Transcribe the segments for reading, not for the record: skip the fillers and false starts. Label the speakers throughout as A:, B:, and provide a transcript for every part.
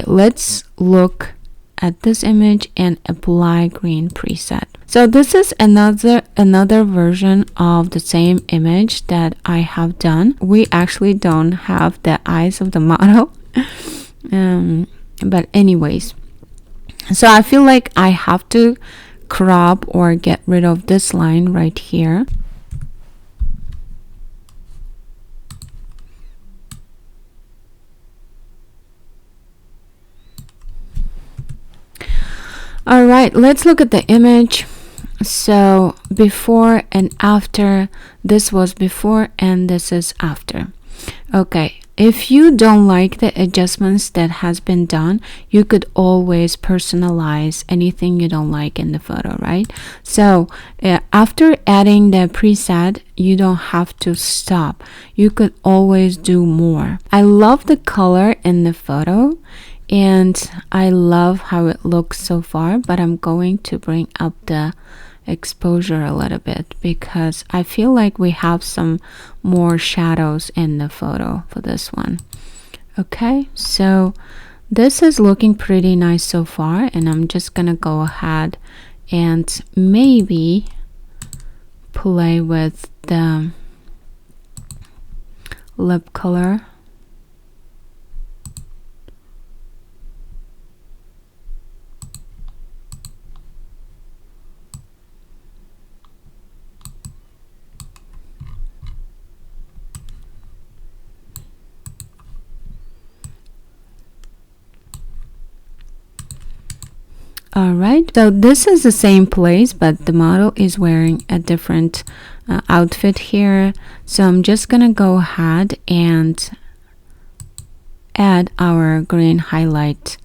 A: let's look at this image and apply green preset. So this is another version of the same image that I have done. We actually don't have the eyes of the model. But anyways, so I feel like I have to crop or get rid of this line right here. All right, let's look at the image. So before and after, this was before and this is after. Okay, if you don't like the adjustments that has been done, you could always personalize anything you don't like in the photo, right? So after adding the preset, you don't have to stop. You could always do more. I love the color in the photo and I love how it looks so far, but I'm going to bring up the exposure a little bit because I feel like we have some more shadows in the photo for this one. Okay, so this is looking pretty nice so far, and I'm just gonna go ahead and maybe play with the lip color. Alright, so this is the same place, but the model is wearing a different outfit here. So I'm just gonna go ahead and add our green highlight.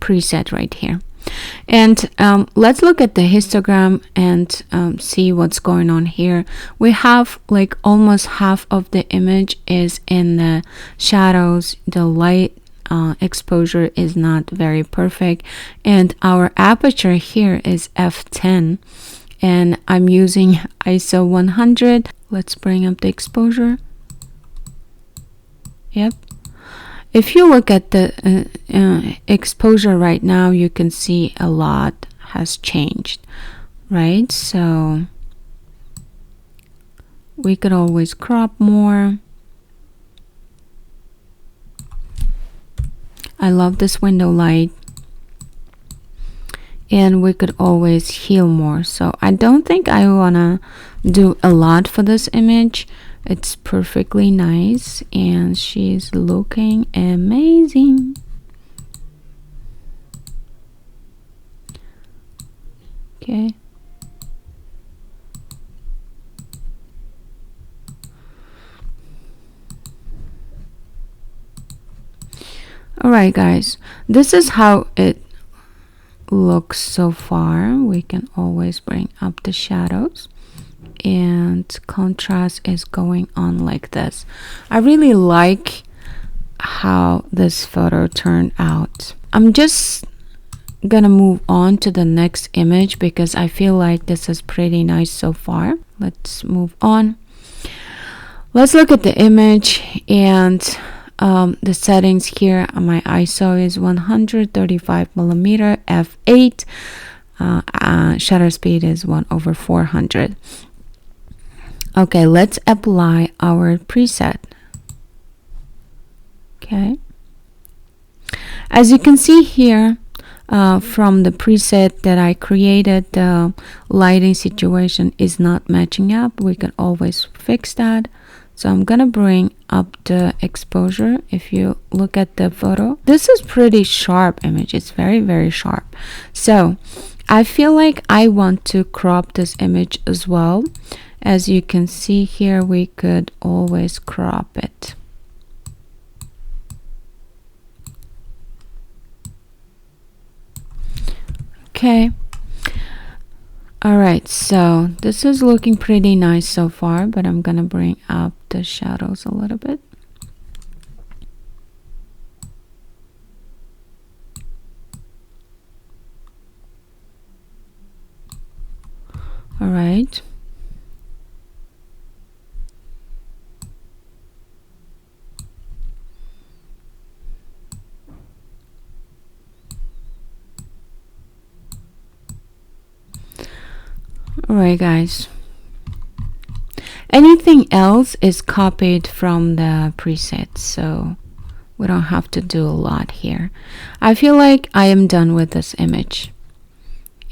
A: Preset right here. And let's look at the histogram and see what's going on here. We have like almost half of the image is in the shadows. The light exposure is not very perfect, and our aperture here is f10, and I'm using ISO 100. Let's bring up the exposure. Yep. If you look at the exposure right now, you can see a lot has changed, right? So we could always crop more. I love this window light. And we could always heal more. So I don't think I wanna do a lot for this image. It's perfectly nice and she's looking amazing. Okay. Alright guys, this is how it looks so far. We can always bring up the shadows. And contrast is going on like this. I really like how this photo turned out. I'm just gonna move on to the next image because I feel like this is pretty nice so far. Let's move on. Let's look at the image and the settings here. My ISO is 135 millimeter f8. Shutter speed is 1/400. Okay, let's apply our preset. Okay. As you can see here, from the preset that I created, the lighting situation is not matching up. We can always fix that. So I'm gonna bring up the exposure. If you look at the photo, this is pretty sharp image. It's very, very sharp. So I feel like I want to crop this image as well. As you can see here, we could always crop it. Okay. Alright, so this is looking pretty nice so far, but I'm gonna bring up the shadows a little bit. Alright. Alright guys, anything else is copied from the presets, so we don't have to do a lot here. I feel like I am done with this image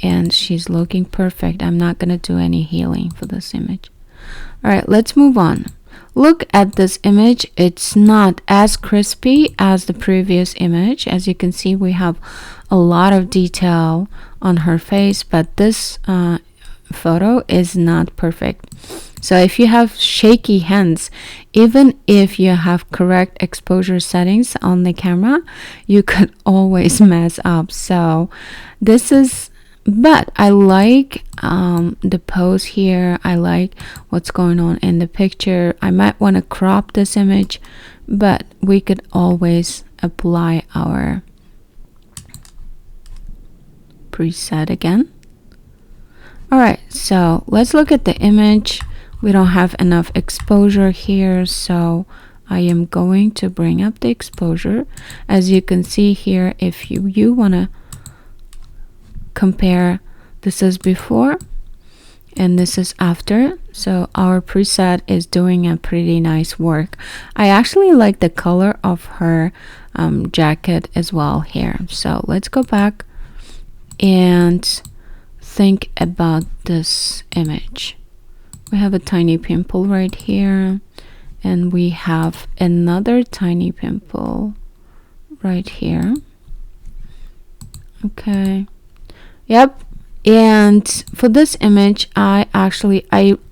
A: and she's looking perfect. I'm not gonna do any healing for this image. Alright, let's move on. Look at this image. It's not as crispy as the previous image. As you can see, we have a lot of detail on her face, but this photo is not perfect. So if you have shaky hands, even if you have correct exposure settings on the camera, you could always mess up. So this is, but I like the pose here. I like what's going on in the picture. I might want to crop this image, but we could always apply our preset again. Alright, so let's look at the image. We don't have enough exposure here, so I am going to bring up the exposure. As you can see here, if you want to compare, this is before and this is after, so our preset is doing a pretty nice work. I actually like the color of her jacket as well here. So let's go back and think about this image. We have a tiny pimple right here and we have another tiny pimple right here. Okay, yep. And for this image, I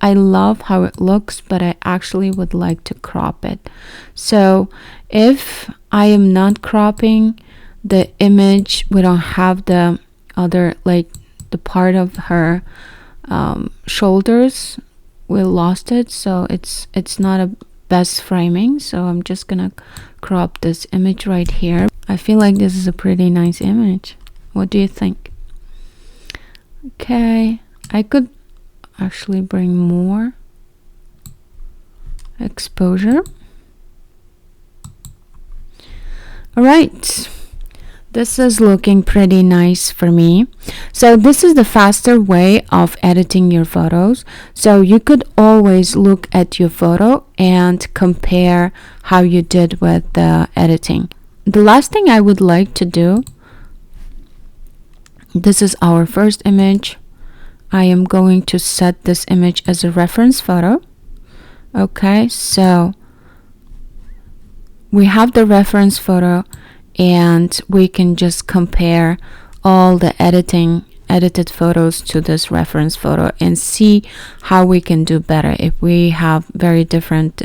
A: love how it looks, but I actually would like to crop it. So if I am not cropping the image, we don't have the other, like the part of her shoulders, we lost it, so it's not a best framing. So I'm just gonna crop this image right here. I feel like this is a pretty nice image. What do you think? Okay, I could actually bring more exposure. All right, this is looking pretty nice for me. So this is the faster way of editing your photos. So you could always look at your photo and compare how you did with the editing. The last thing I would like to do, this is our first image. I am going to set this image as a reference photo. Okay, so we have the reference photo and we can just compare all the edited photos to this reference photo and see how we can do better. If we have very different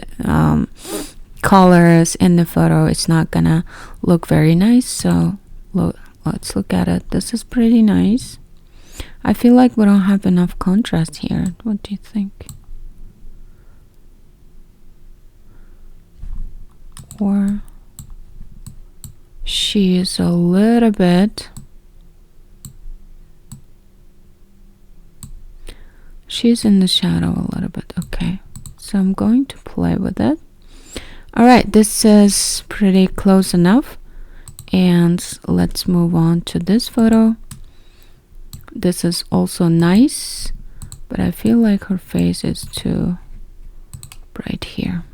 A: colors in the photo, it's not gonna look very nice. So let's look at it. This is pretty nice. I feel like we don't have enough contrast here. What do you think? Or she is a little bit, she's in the shadow a little bit. Okay, so I'm going to play with it. All right, this is pretty close enough, and let's move on to this photo. This is also nice, but I feel like her face is too bright here.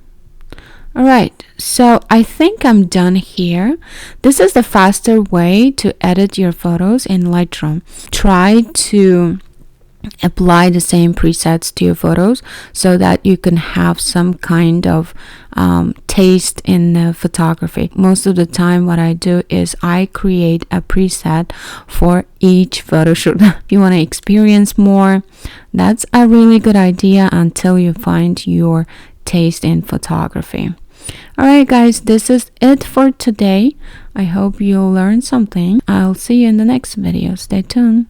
A: All right, so I think I'm done here. This is the faster way to edit your photos in Lightroom. Try to apply the same presets to your photos so that you can have some kind of taste in the photography. Most of the time what I do is I create a preset for each photo shoot. If you want to experience more, that's a really good idea until you find your taste in photography. Alright guys, this is it for today. I hope you'll learn something. I'll see you in the next video. Stay tuned.